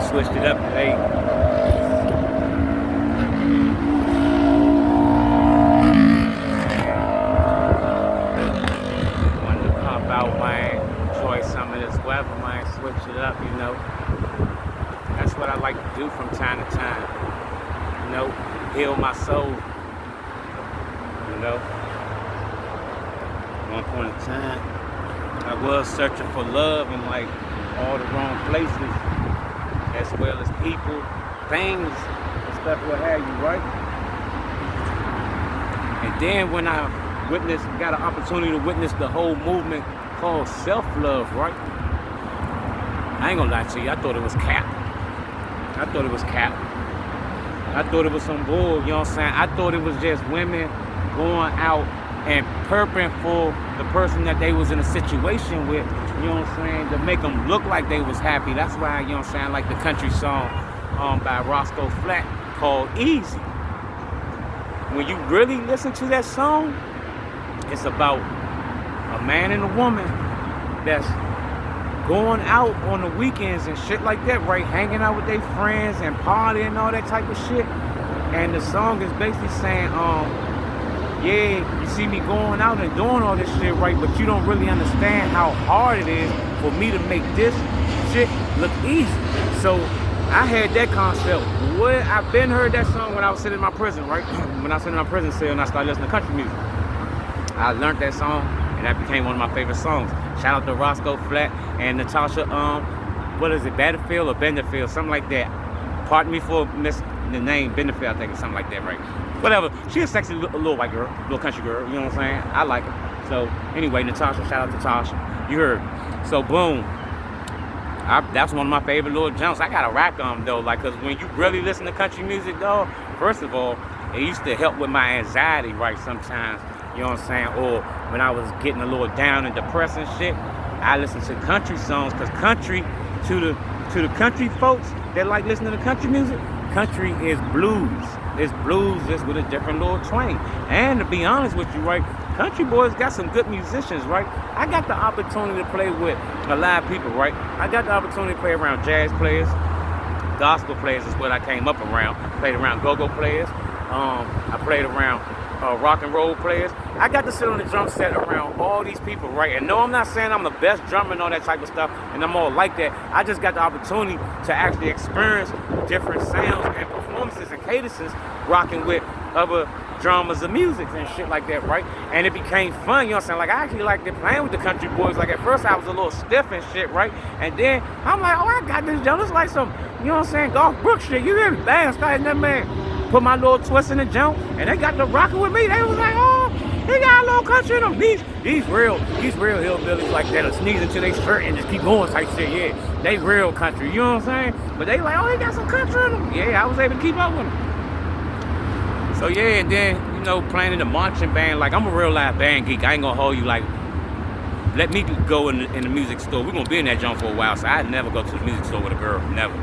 switched it up today. Wanted to pop out, man. Enjoy some of this weather, man. Switch it up, you know. That's what I like to do from time to time. You know, heal my soul. You know. One point in time, I was searching for love in like all the wrong places, as well as people, things, and stuff what have you, right? And then when I got an opportunity to witness the whole movement called self-love, right? I ain't gonna lie to you, I thought it was cap. I thought it was some bull, you know what I'm saying? I thought it was just women going out and purping for the person that they was in a situation with, you know what I'm saying, to make them look like they was happy. That's why, you know what I'm saying, I like the country song by Roscoe Flat called Easy. When you really listen to that song, it's about a man and a woman that's going out on the weekends and shit like that, right? Hanging out with their friends and partying and all that type of shit. And the song is basically saying, yeah, you see me going out and doing all this shit, right? But you don't really understand how hard it is for me to make this shit look easy. So I had that concept. I've been heard that song when I was sitting in my prison, right? When I was sitting in my prison cell and I started listening to country music. I learned that song and that became one of my favorite songs. Shout out to Roscoe Flat and Natasha, what is it, Battlefield or Benderfield, something like that. Pardon me for the name, Benderfield, I think it's something like that, right? Whatever. She's a sexy little white girl, little country girl, you know what I'm saying? I like her. So anyway, Natasha, shout out to Tasha. You heard. So boom. That's one of my favorite little jumps. I gotta rack them though, like, cause when you really listen to country music though, first of all, it used to help with my anxiety, right? Sometimes, you know what I'm saying? Or when I was getting a little down and depressed and shit, I listened to country songs, cause country, to the country folks that like listening to country music, country is blues. It's blues just with a different little twang. And to be honest with you, right, country boys got some good musicians, right? I got the opportunity to play with a lot of people, right? I got the opportunity to play around jazz players, gospel players is what I came up around. Played around go-go players. I played around rock and roll players. I got to sit on the drum set around all these people, right? And no, I'm not saying I'm the best drummer and all that type of stuff, and I'm all like that. I just got the opportunity to actually experience different sounds and performances and cadences rocking with other drummers of music and shit like that, right? And it became fun, you know what I'm saying? Like, I actually liked it playing with the country boys. Like, at first I was a little stiff and shit, right? And then I'm like, oh, I got this, Joe. It's like some, you know what I'm saying, Garth Brooks shit. You hear me? Bam, started that man. Put my little twist in the jump, and they got the rocking with me. They was like, oh, he got a little country in him. These real hillbillies like that'll sneeze into their shirt and just keep going type shit. Yeah, they real country. You know what I'm saying? But they like, oh, he got some country in him. Yeah, I was able to keep up with him. So yeah, and then, you know, playing in the marching band. Like, I'm a real live band geek. I ain't gonna hold you. Like, let me go in the music store. We're gonna be in that jump for a while, so I'd never go to the music store with a girl. Never.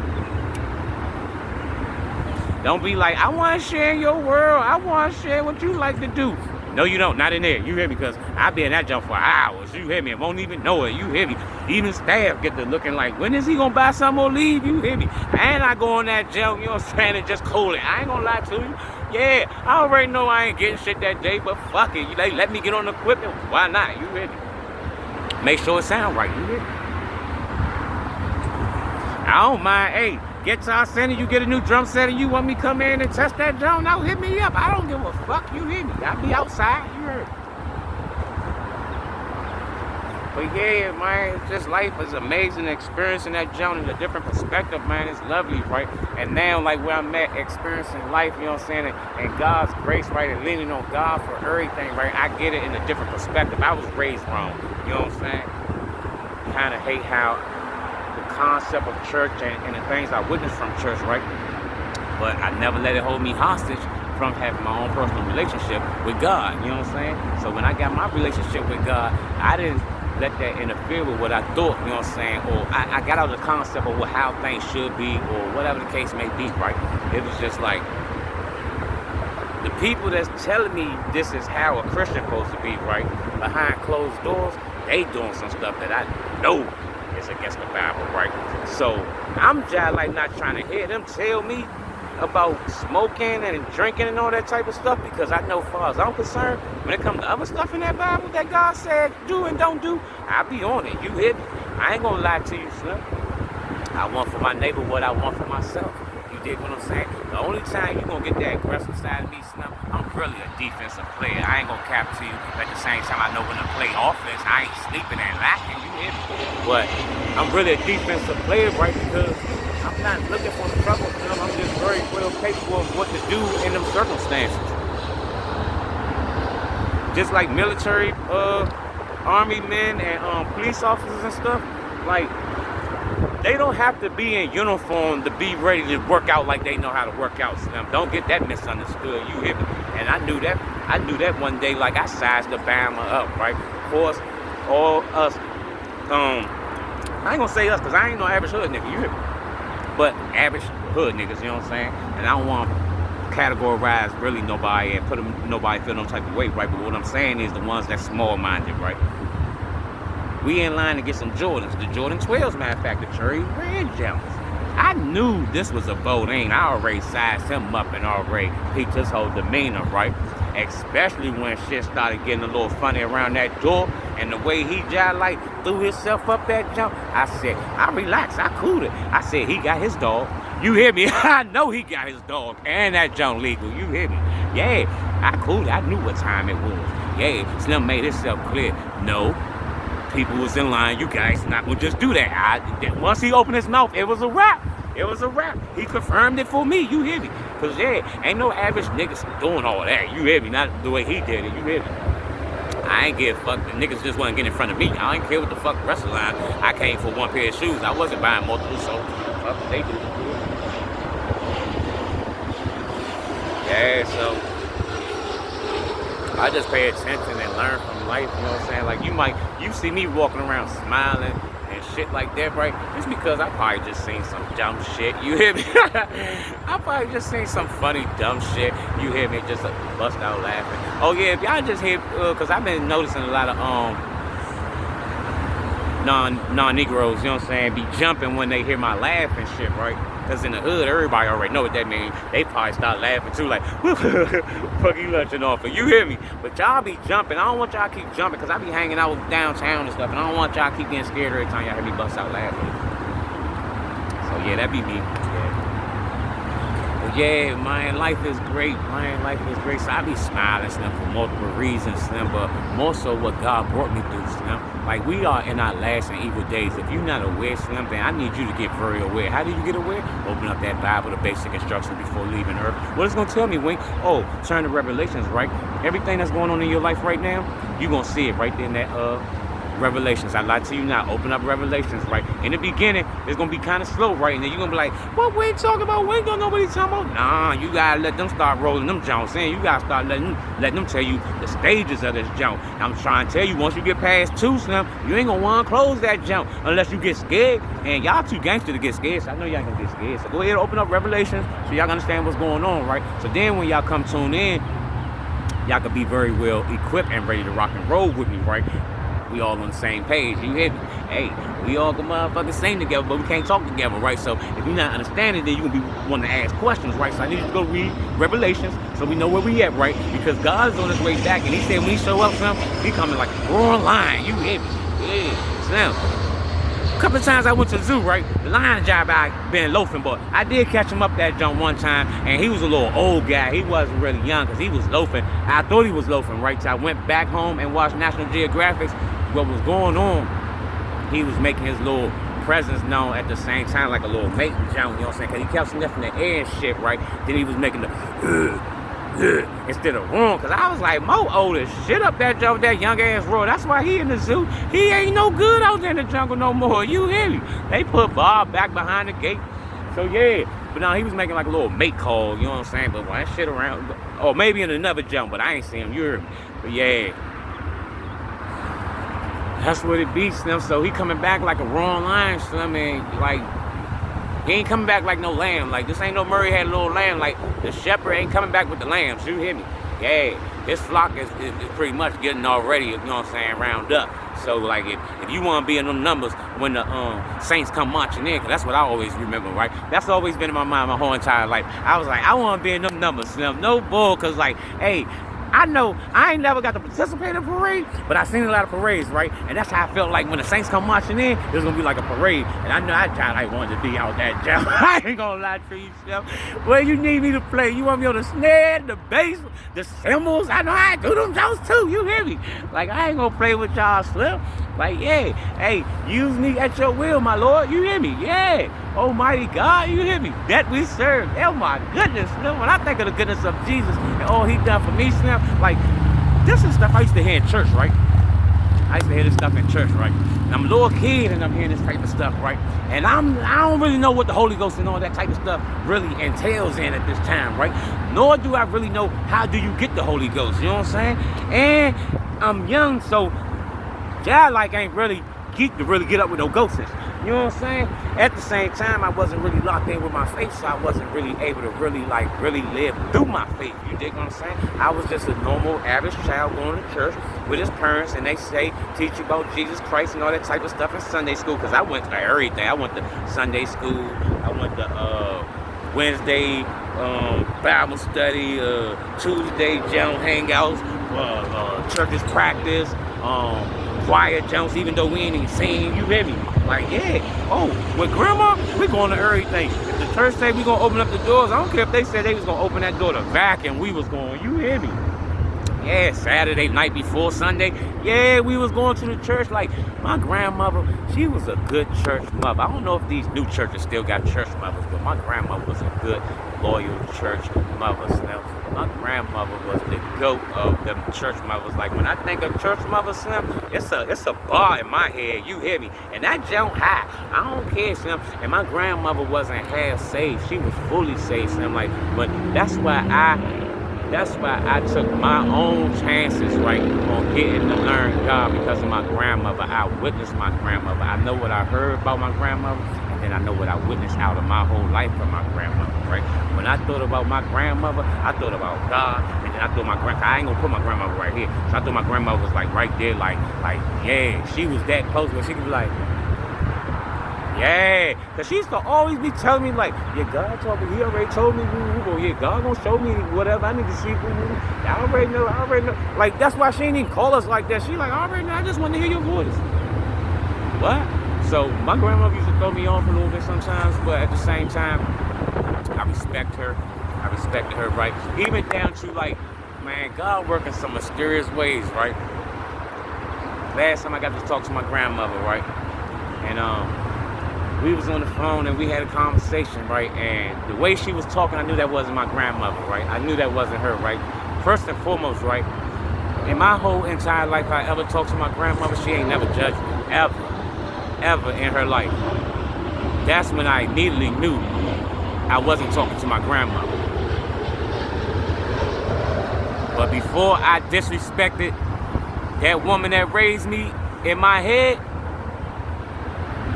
Don't be like, I want to share your world. I want to share what you like to do. No, you don't. Not in there. You hear me? Because I be in that jump for hours. You hear me? I won't even know it. You hear me? Even staff get to looking like, when is he going to buy something or leave? You hear me? And I go on that jump, you know what I'm saying, and just cool it. I ain't going to lie to you. Yeah, I already know I ain't getting shit that day, but fuck it. They let me get on the equipment. Why not? You hear me? Make sure it sound right. You hear me? I don't mind. Hey, Guitar Center, you get a new drum set and you want me to come in and test that drum, now hit me up. I don't give a fuck. You hear me? I'll be outside. You heard me? But yeah, man, it's just life is amazing. Experiencing that jump in a different perspective, man, it's lovely, right? And now, like where I'm at, experiencing life, you know what I'm saying, and God's grace, right, and leaning on God for everything, right? I get it in a different perspective. I was raised wrong, you know what I'm saying? Kind of hate how concept of church and the things I witnessed from church, right? But I never let it hold me hostage from having my own personal relationship with God, you know what I'm saying? So when I got my relationship with God, I didn't let that interfere with what I thought, you know what I'm saying? Or I got out of the concept of how things should be or whatever the case may be, right? It was just like, the people that's telling me this is how a Christian supposed to be, right? Behind closed doors, they doing some stuff that I know is against the Bible, right? So I'm just like not trying to hear them tell me about smoking and drinking and all that type of stuff, because I know, far as I'm concerned, when it comes to other stuff in that Bible that God said do and don't do, I'll be on it. You hit me. I ain't gonna lie to you, Slim. I want for my neighbor what I want for myself. You dig what I'm saying? The only time you gonna get that aggressive side of me, Slim, I'm really a defensive player. I ain't gonna cap to you. At the same time, I know when to play offense, I ain't sleeping and lacking. You hear me? But I'm really a defensive player, right? Because I'm not looking for trouble, Slim. I'm just very well capable of what to do in them circumstances. Just like military, army men and police officers and stuff, like, they don't have to be in uniform to be ready to work out like they know how to work out, Slim. Don't get that misunderstood. You hear me? And I knew that one day, like, I sized the Bama up, right? Of course, all us, I ain't gonna say us, because I ain't no average hood nigga, you hear me? But average hood niggas, you know what I'm saying? And I don't want to categorize really nobody and put them, nobody feel no type of way, right? But what I'm saying is the ones that's small-minded, right? We in line to get some Jordans. The Jordan 12s, matter of fact, the cherry red gems. I knew this was a Bodine. I already sized him up and already peaked his whole demeanor, right? Especially when shit started getting a little funny around that door, and the way he just like threw himself up that jump. I said, I relaxed, I cooled it. I said, he got his dog. You hear me? I know he got his dog, and that jump legal. You hear me? Yeah, I cooled it. I knew what time it was. Yeah, Slim made himself clear. No. People was in line. You guys not gonna just do that. Once he opened his mouth, it was a wrap. It was a wrap. He confirmed it for me. You hear me? Cause yeah, ain't no average niggas doing all that. You hear me? Not the way he did it. You hear me? I ain't give a fuck. The niggas just wasn't getting in front of me. I ain't care what the fuck the rest of the line. I came for one pair of shoes. I wasn't buying multiple, so fuck what they do. Yeah, so I just pay attention and learn from life, you know what I'm saying? Like, you see me walking around smiling and shit like that, right? It's because I probably just seen some dumb shit, you hear me? I probably just seen some funny dumb shit, you hear me? Just bust out laughing. Oh yeah, if y'all just hear, cause I've been noticing a lot of non-Negroes, you know what I'm saying, be jumping when they hear my laugh and shit, right? Because in the hood, everybody already know what that means. They probably start laughing too, like, fuck you lunching off of, you hear me? But y'all be jumping. I don't want y'all to keep jumping, because I be hanging out downtown and stuff, and I don't want y'all to keep getting scared every time y'all hear me bust out laughing. So yeah, that be me. Yeah, man, life is great. Man, life is great. So I be smiling, Slim, for multiple reasons, Slim, but more so what God brought me through, Slim. Like, we are in our last and evil days. If you're not aware, Slim, then I need you to get very aware. How do you get aware? Open up that Bible, the basic instructions before leaving Earth. What it's going to tell me, Wink? Oh, turn to Revelations, right? Everything that's going on in your life right now, you're going to see it right there in that, Revelations. I lie to you now. Open up Revelations, right? In the beginning, it's gonna be kind of slow, right? And then you're gonna be like, what we talking about? We ain't gonna know what he's talking about. Nah, you gotta let them start rolling them Jones in. You gotta start letting them tell you the stages of this jump. I'm trying to tell you, once you get past 2, Slim, you ain't gonna wanna close that jump unless you get scared. And y'all too gangster to get scared, so I know y'all gonna get scared. So go ahead and open up Revelations so y'all understand what's going on, right? So then when y'all come tune in, y'all can be very well equipped and ready to rock and roll with me, right? We all on the same page, you hear me? Hey, we all can motherfucking sing together, but we can't talk together, right? So if you're not understanding, then you're gonna be wanting to ask questions, right? So I need you to go read Revelations so we know where we at, right? Because God's on his way back, and he said when he show up, Slim, he coming like a roaring lion, you hear me? Yeah, Slim. A couple of times I went to the zoo, right? The lion job I been loafing, but I did catch him up that jump one time, and he was a little old guy. He wasn't really young, because he was loafing. I thought he was loafing, right? So I went back home and watched National Geographic. What was going on, he was making his little presence known at the same time, like a little mating jump, you know what I'm saying? Because he kept sniffing the air and shit, right? Then he was making the instead of roaring, because I was like, Mo old as shit up that jump, that young ass roar. That's why he in the zoo. He ain't no good out there in the jungle no more. You hear me? They put Bob back behind the gate. So yeah, but now he was making like a little mate call, you know what I'm saying? But that shit around, or maybe in another jump, but I ain't seen him, you hear me? But yeah, that's what it be, Slim. So he coming back like a roaring lion, Slim, and like, he ain't coming back like no lamb. Like, this ain't no Murray had a little lamb. Like, the shepherd ain't coming back with the lambs. You hear me? Yeah. his flock is pretty much getting already, you know what I'm saying, round up. So like if you want to be in them numbers when the Saints come marching in, 'cause that's what I always remember, right? That's always been in my mind my whole entire life. I was like, I want to be in them numbers, Slim. No bull, cause like, hey, I know I ain't never got to participate in a parade, but I seen a lot of parades, right? And that's how I felt like when the Saints come marching in, it was gonna be like a parade. And I know I wanted to be out that jam. I ain't gonna lie to you, Slim. Well, you need me to play. You want me on the snare, the bass, the cymbals? I know I do them jokes too. You hear me? Like I ain't gonna play with y'all, Slim. Like, yeah, hey, use me at your will, my Lord. You hear me? Yeah. Almighty God, you hear me? That we serve. Oh my goodness, Slim. When I think of the goodness of Jesus and all he done for me, Slim, like, this is stuff I used to hear in church, right? I used to hear this stuff in church, right? And I'm a little kid and I'm hearing this type of stuff, right? And I don't really know what the Holy Ghost and all that type of stuff really entails in at this time, right? Nor do I really know how do you get the Holy Ghost, you know what I'm saying? And I'm young, so y'all like ain't really geek to really get up with no ghosts. You know what I'm saying? At the same time, I wasn't really locked in with my faith, so I wasn't really able to really live through my faith. You dig what I'm saying? I was just a normal, average child going to church with his parents, and they say, teach you about Jesus Christ and all that type of stuff in Sunday school, because I went to everything. I went to Sunday school, I went to Wednesday Bible study, Tuesday general hangouts, churches practice, quiet jumps, even though we ain't even seen, you hear me? Like, yeah, oh, with grandma, we going to everything. If the church say we gonna open up the doors, I don't care if they said they was gonna open that door to vac and we was going, you hear me? Yeah, Saturday night before Sunday, yeah, we was going to the church. Like, my grandmother, she was a good church mother. I don't know if these new churches still got church mothers, but my grandmother was a good, loyal church mother. Slim. My grandmother was the goat of them church mothers. Like, when I think of church mother, Slim, it's a bar in my head, you hear me? And that jump high. I don't care, Slim. And my grandmother wasn't half saved. She was fully saved, Slim. Like, but that's why I took my own chances, right, on getting to learn God because of my grandmother. I witnessed my grandmother. I know what I heard about my grandmother, and then I know what I witnessed out of my whole life from my grandmother, right? When I thought about my grandmother, I thought about God, and then I thought I ain't gonna put my grandmother right here. So I thought my grandmother was like right there, like yeah, she was that close where she could be like, yeah, because she used to always be telling me, like, yeah, God told me, he already told me, yeah, God gonna show me whatever I need to see, I already know. Like, that's why she ain't even call us like that. She like, I already know, I just want to hear your voice. What? So, my grandmother used to throw me off a little bit sometimes, but at the same time, I respect her. I respected her, right? Even down to, like, man, God working some mysterious ways, right? Last time I got to talk to my grandmother, right? And, we was on the phone and we had a conversation, right? And the way she was talking, I knew that wasn't my grandmother, right? I knew that wasn't her, right? First and foremost, right? In my whole entire life, I ever talked to my grandmother, she ain't never judged me, ever in her life. That's when I immediately knew I wasn't talking to my grandmother. But before I disrespected that woman that raised me in my head,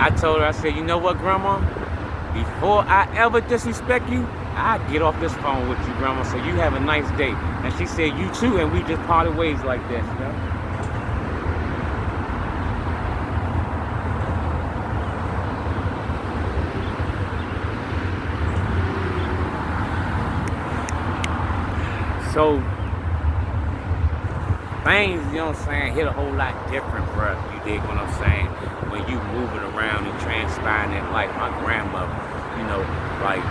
I told her, I said, you know what, Grandma? Before I ever disrespect you, I get off this phone with you, Grandma, so you have a nice day. And she said, you too, and we just parted ways like this, you know? So, things, you know what I'm saying, hit a whole lot different, bruh. You dig what I'm saying? When you moving around and transpiring in life, my grandmother, you know, like,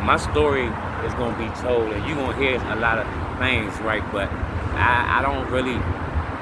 my story is going to be told, and you're going to hear a lot of things, right? But I don't really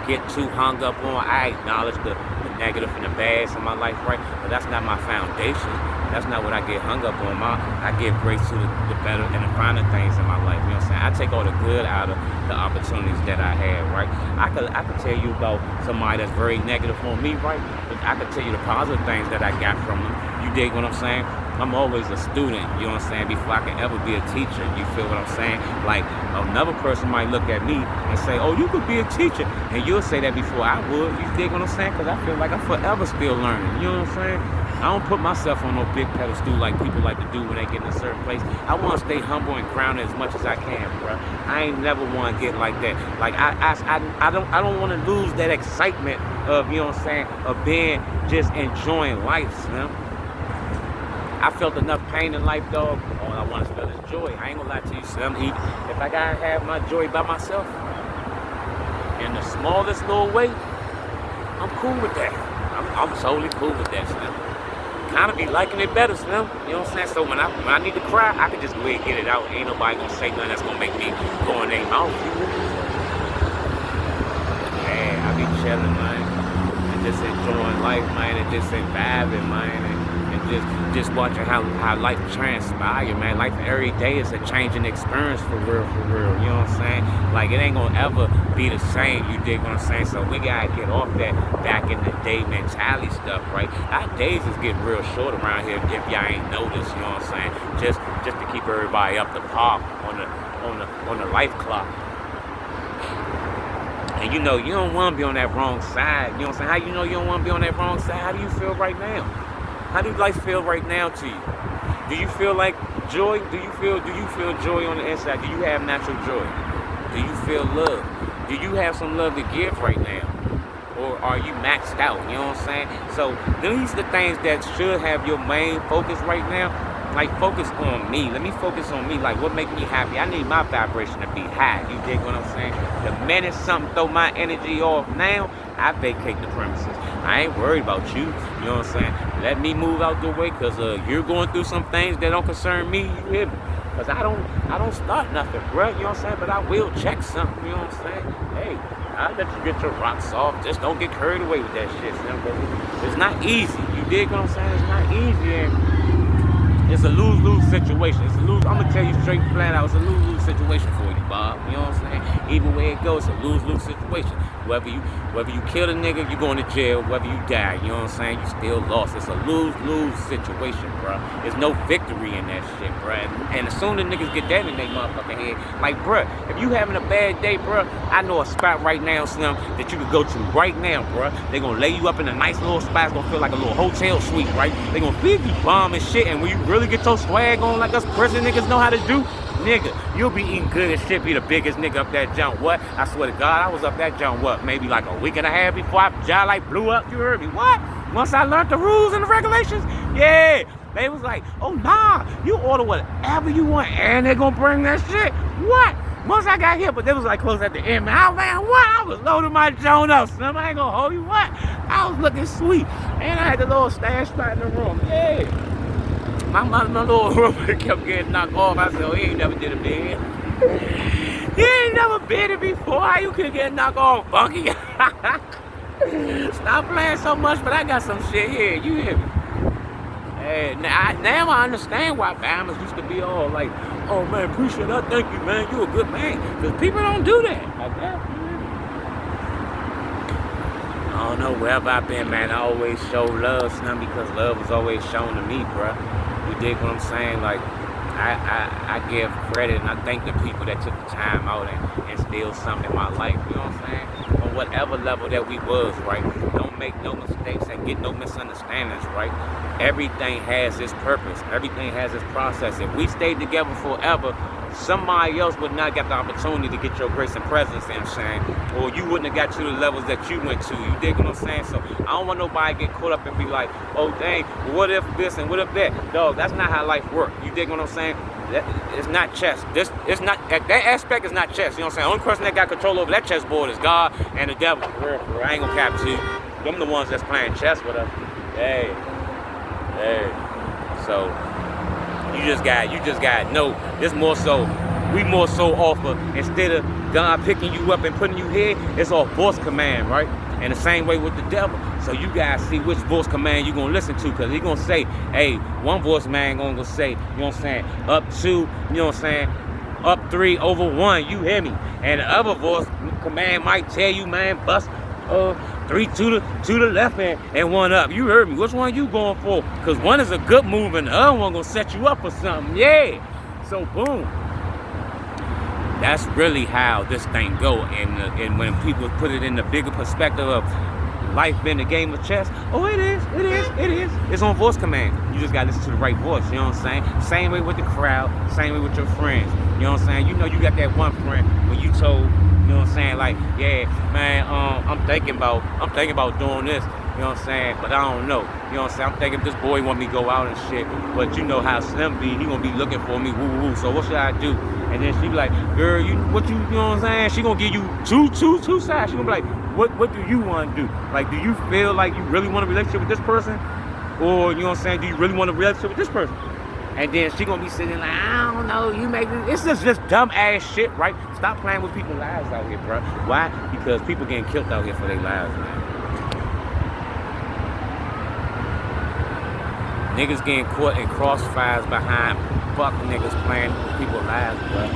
get too hung up on. I acknowledge the negative and the bads in my life, right? But that's not my foundation. That's not what I get hung up on. I give grace to the better and the finer things in my life. You know what I'm saying? I take all the good out of the opportunities that I had, right? I could tell you about somebody that's very negative on me, right? But I could tell you the positive things that I got from them. You dig what I'm saying? I'm always a student, you know what I'm saying, before I can ever be a teacher. You feel what I'm saying? Like, another person might look at me and say, oh, you could be a teacher. And you'll say that before I would. You dig what I'm saying? Because I feel like I'm forever still learning. You know what I'm saying? I don't put myself on no big pedestal like people like to do when they get in a certain place. I want to stay humble and grounded as much as I can, bro. I ain't never want to get like that. Like I don't want to lose that excitement of, you know what I'm saying, of being just enjoying life, man. I felt enough pain in life, dog. All I want to feel is joy. I ain't gonna lie to you, son. If I gotta have my joy by myself in the smallest little way, I'm cool with that. I'm totally cool with that, Slim. Kind of be liking it better, Slim. You know what I'm saying? So when I need to cry, I can just go ahead and get it out. Ain't nobody gonna say nothing that's gonna make me go in their mouth. Man, I be chilling, man, and just enjoying life, man, and just vibing, man, and just watching how life transpire, man. Life every day is a changing experience for real, you know what I'm saying? Like, it ain't gonna ever be the same, you dig what I'm saying? So we gotta get off that back in the day mentality stuff, right? Our days is getting real short around here if y'all ain't noticed, you know what I'm saying? Just to keep everybody up to par on the life clock. And you know, you don't want to be on that wrong side. You know what I'm saying? How you know you don't want to be on that wrong side? How do you feel right now? How do life feel right now to you? Do you feel like joy? Do you feel joy on the inside? Do you have natural joy? Do you feel love? Do you have some love to give right now? Or are you maxed out? You know what I'm saying? So these are the things that should have your main focus right now. Like, focus on me. Let me focus on me. Like, what makes me happy? I need my vibration to be high. You dig what I'm saying? The minute something throw my energy off now, I vacate the premises. I ain't worried about you. You know what I'm saying? Let me move out the way, because you're going through some things that don't concern me. You hear me? Because I don't start nothing, bro. You know what I'm saying? But I will check something. You know what I'm saying? Hey, I'll let you get your rocks off. Just don't get carried away with that shit, son. It's not easy. You dig what I'm saying? It's not easy. And it's a lose-lose situation. I'm gonna tell you straight flat out, it's a lose-lose situation for you, Bob. You know what I'm saying? Either way it goes, it's a lose-lose situation. Whether you kill a nigga, you going to jail. Whether you die, you know what I'm saying? You still lost. It's a lose-lose situation, bro. There's no victory in that shit, bro. And as soon as niggas get that in their motherfucking head, like, bro, if you having a bad day, bro, I know a spot right now, Slim, that you could go to right now, bro. They gonna lay you up in a nice little spot. It's gonna feel like a little hotel suite, right? They gonna feed you bomb and shit, and when you really get your swag on like us prison niggas know how to do, nigga, you'll be eating good as shit, be the biggest nigga up that jump. What? I swear to God, I was up that jump, what, maybe like a week and a half before I job like blew up, you heard me? What? Once I learned the rules and the regulations, yeah, they was like, oh nah, you order whatever you want and they gonna bring that shit. What? Once I got here, but they was like close at the end, man, what? I was loading my joint up, son. I ain't gonna hold you, what? I was looking sweet, and I had the little stash spot in the room, yeah. My little roommate kept getting knocked off. I said, oh, he ain't never did a bid. He ain't never bid it before. How you could get knocked off, Bunky? Stop playing so much, but I got some shit here. You hear me? Hey, now I understand why Bama's used to be all like, oh, man, appreciate that. Thank you, man. You a good man. Because people don't do that. Like that. I don't know, wherever I've been, man, I always show love, son, because love was always shown to me, bro. You dig what I'm saying? Like, I give credit and I thank the people that took the time out and instilled something in my life, you know what I'm saying? On whatever level that we was, right? Don't make no mistakes and get no misunderstandings, right? Everything has its purpose. Everything has its process. If we stayed together forever, somebody else would not get the opportunity to get your grace and presence, you know what I'm saying? Or you wouldn't have got to the levels that you went to. You dig what I'm saying? So I don't want nobody to get caught up and be like, oh dang, what if this and what if that? Dog, that's not how life works. You dig what I'm saying? It's not chess. It's not, that aspect is not chess. You know what I'm saying? The only person that got control over that chessboard is God and the devil. I ain't gonna cap to you. Them the ones that's playing chess with us. Hey. So you just got no. This more so, we more so offer, instead of God picking you up and putting you here, it's all voice command, right? And the same way with the devil. So you guys see which voice command you gonna listen to, because he gonna say, hey, one voice man gonna say, you know what I'm saying, up 2, you know what I'm saying, up 3 over 1, you hear me? And the other voice command might tell you, man, bust 3 to the left and 1 up. You heard me. Which one you going for? Because one is a good move and the other one gonna set you up for something. Yeah. So boom. That's really how this thing go. And when people put it in the bigger perspective of life been a game of chess? Oh, it is. It's on voice command. You just gotta listen to the right voice, you know what I'm saying? Same way with the crowd, same way with your friends. You know what I'm saying? You know you got that one friend when you told, you know what I'm saying, like, yeah, man, I'm thinking about doing this, you know what I'm saying, but I don't know. You know what I'm saying? I'm thinking this boy want me to go out and shit, but you know how Slim be, he gonna be looking for me, woo, so what should I do? And then she be like, girl, you know what I'm saying? She gonna give you two sides. She gonna be like, what do you want to do? Like, do you feel like you really want a relationship with this person? Or, you know what I'm saying, do you really want a relationship with this person? And then she gonna be sitting like, I don't know, you make this. It's just dumb ass shit, right? Stop playing with people's lives out here, bro. Why? Because people getting killed out here for their lives, man. Niggas getting caught in crossfires behind fuck niggas playing with people's lives, bro.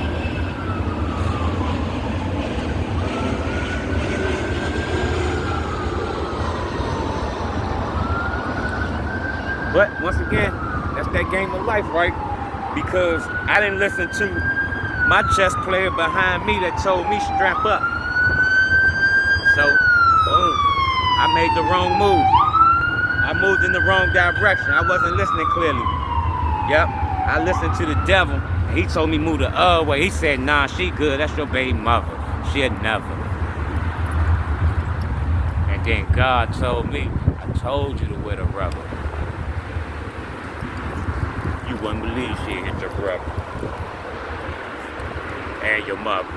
But once again, that's that game of life, right? Because I didn't listen to my chess player behind me that told me strap up. So, boom, I made the wrong move. I moved in the wrong direction. I wasn't listening clearly. Yep, I listened to the devil, and he told me move the other way. He said, nah, she good. That's your baby mother. She'll never. And then God told me, I told you to wear the rubber. You wouldn't believe she hit your brother and your mother.